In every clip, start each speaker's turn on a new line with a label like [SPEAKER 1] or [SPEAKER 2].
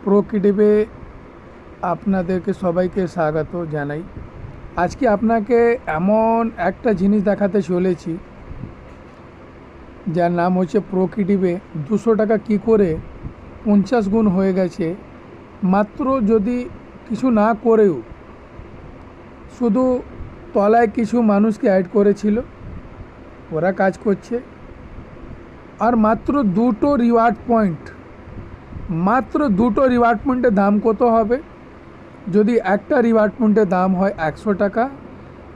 [SPEAKER 1] প্রোক্রিয়েটিভে আপনাদেরকে সবাইকে স্বাগত জানাই। আজকে আপনাকে এমন একটা জিনিস দেখাতে চলেছি যার নাম হচ্ছে প্রোক্রিয়েটিভে 200 টাকা কী করে 50 গুণ হয়ে গেছে। মাত্র যদি কিছু না করেও শুধু তলায় কিছু মানুষকে অ্যাড করেছিল, ওরা কাজ করছে, আর মাত্র দুটো রিওয়ার্ড পয়েন্টের দাম কত হবে? যদি একটা রিওয়ার্ড পয়েন্টের দাম হয় 100 টাকা,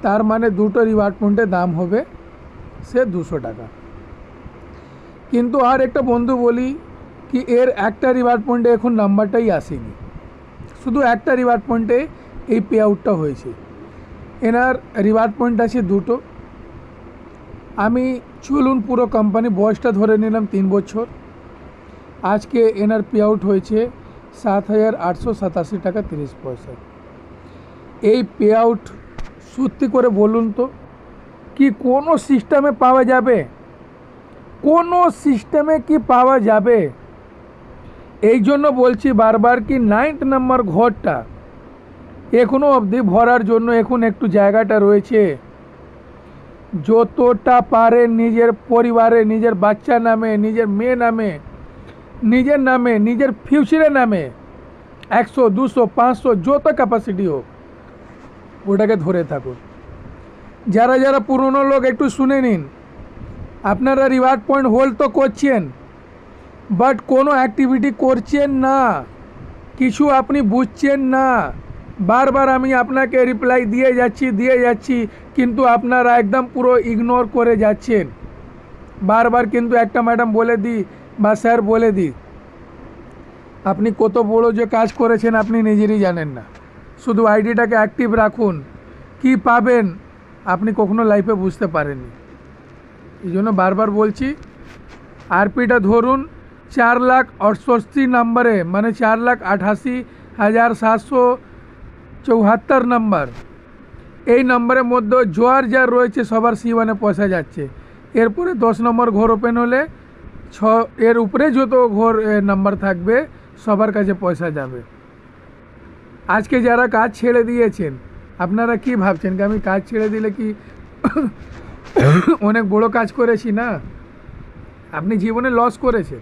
[SPEAKER 1] তার মানে দুটো রিওয়ার্ড পয়েন্টের দাম হবে সে 200 টাকা। কিন্তু আর একটা বন্ধু বলি কি, এর একটা রিওয়ার্ড পয়েন্টে এখন নাম্বারটাই আসেনি, শুধু একটা রিওয়ার্ড পয়েন্টে এই পে আউটটা হয়েছে। এনার রিওয়ার্ড পয়েন্ট আছে দুটো। আমি চলুন পুরো কোম্পানি বয়সটা ধরে নিলাম 3 বছর। আজকে এনার পে আউট হয়েছে 7,887 টাকা 30 পয়সা। এই পে আউট সত্যি করে বলুন তো কি কোনো সিস্টেমে পাওয়া যাবে? কোনো সিস্টেমে কি পাওয়া যাবে? এই জন্য বলছি বারবার কি 9 নম্বর ঘরটা এখনও অবধি ভরার জন্য এখন একটু জায়গাটা রয়েছে। যতটা পারে নিজের পরিবারে, নিজের বাচ্চা নামে, নিজের মেয়ে নামে, নিজের নামে, নিজের ফিউচারের নামে 100, 200, 500 যত ক্যাপাসিটি হোক ওটাকে ধরে থাকুন। যারা যারা পুরনো লোক একটু শুনে নিন, আপনারা রিওয়ার্ড পয়েন্ট হোল্ড তো করছেন, বাট কোনো অ্যাক্টিভিটি করছেন না, কিছু আপনি বুঝছেন না। বারবার আমি আপনাকে রিপ্লাই দিয়ে যাচ্ছি, কিন্তু আপনারা একদম পুরো ইগনোর করে যাচ্ছেন। বারবার কিন্তু একটা ম্যাডাম বলে দিই বা স্যার বলে দিই, আপনি কত বড় যে কাজ করেছেন আপনি নিজেরই জানেন না। শুধু আইডিটাকে অ্যাক্টিভ রাখুন, কি পাবেন আপনি কখনো লাইফে বুঝতে পারেননি। এই জন্য বারবার বলছি, আরপিটা ধরুন 4,68,000 নম্বরে, মানে 4,88,774 নম্বর। এই নম্বরের মধ্যে যার রয়েছে সবার C1-এ পয়সা যাচ্ছে। এরপরে 10 নম্বর ঘর ওপেন হলে এর উপরে যত ঘর নাম্বার থাকবে সবার কাছে পয়সা যাবে। আজকে যারা কাজ ছেড়ে দিয়েছেন, আপনারা কি ভাবছেন কি আমি কাজ ছেড়ে দিলে কি অনেক বড় কাজ করেছি? না, আপনি জীবনে লস করেছেন,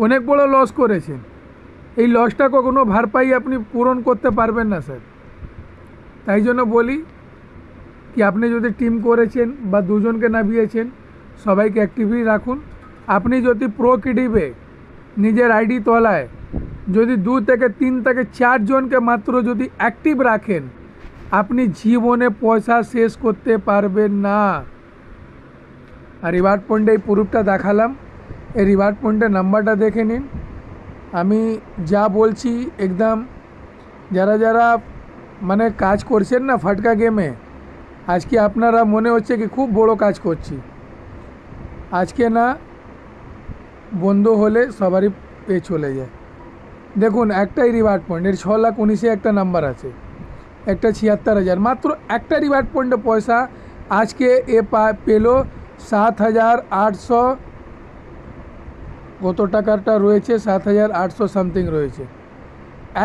[SPEAKER 1] অনেক বড় লস করেছেন। এই লসটা কখনো ভরপাই আপনি পূরণ করতে পারবেন না স্যার। তাই জন্য বলি কি আপনি যদি টিম করেছেন বা দুজনকে নামিয়েছেন, সবাইকে অ্যাক্টিভই রাখুন। আপনি যদি প্রোক্রিয়েটিভে নিজের আইডি তলায় যদি 2 থেকে 3 থেকে 4 জনকে মাত্র যদি অ্যাক্টিভ রাখেন, আপনি জীবনে পয়সা শেষ করতে পারবেন না। আর রিওয়ার্ড পয়েন্টে এই প্রুফটা দেখালাম, এই রিওয়ার্ড পয়েন্টের নাম্বারটা দেখে নিন। আমি যা বলছি একদম, যারা যারা মানে কাজ করছেন না ফাটকা গেমে, আজকে আপনারা মনে হচ্ছে কি খুব বড় কাজ করছি। আজকে না বন্ধ হলে সবারই পে চলে যায়। দেখুন একটাই রিওয়ার্ড পয়েন্ট, এর 6,19,000 একটা নাম্বার আছে, একটা 76,000, মাত্র একটা রিওয়ার্ড পয়েন্টে পয়সা আজকে এ পেলো 7,800 কত টাকাটা রয়েছে, 7,800 সামথিং রয়েছে।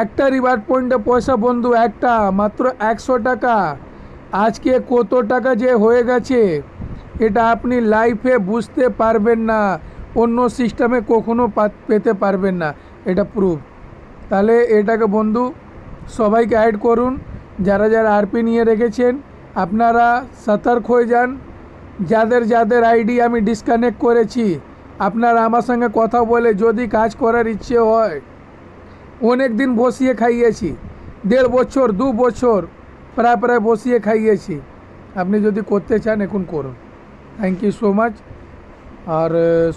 [SPEAKER 1] একটা রিওয়ার্ড পয়েন্টে পয়সা বন্ধু, একটা মাত্র 100 টাকা। আজকে কত টাকা যে হয়ে গেছে এটা আপনি লাইফে বুঝতে পারবেন না, অন্য সিস্টেমে কখনো পেতে পারবেন না, এটা প্রুফ। তাহলে এটাকে বন্ধু সবাইকে অ্যাড করুন। যারা যারা আরপি নিয়ে রেখেছেন আপনারা সতর্ক হয়ে যান। যাদের যাদের আইডি আমি ডিসকানেক্ট করেছি, আপনারা আমার সঙ্গে কথা বলে যদি কাজ করার ইচ্ছে হয়, অনেক দিন বসিয়ে খাইয়েছি, 1.5 বছর 2 বছর প্রায় বসিয়ে খাইয়েছি। আপনি যদি করতে চান এখন করুন। Thank you so much. আর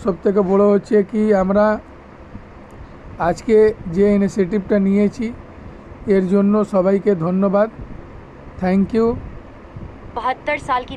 [SPEAKER 1] সবথেকে বড় হচ্ছে কি আমরা আজকে যে ইনিশিয়েটিভটা নিয়েছি এর জন্য সবাইকে ধন্যবাদ। Thank you.
[SPEAKER 2] 72 साल की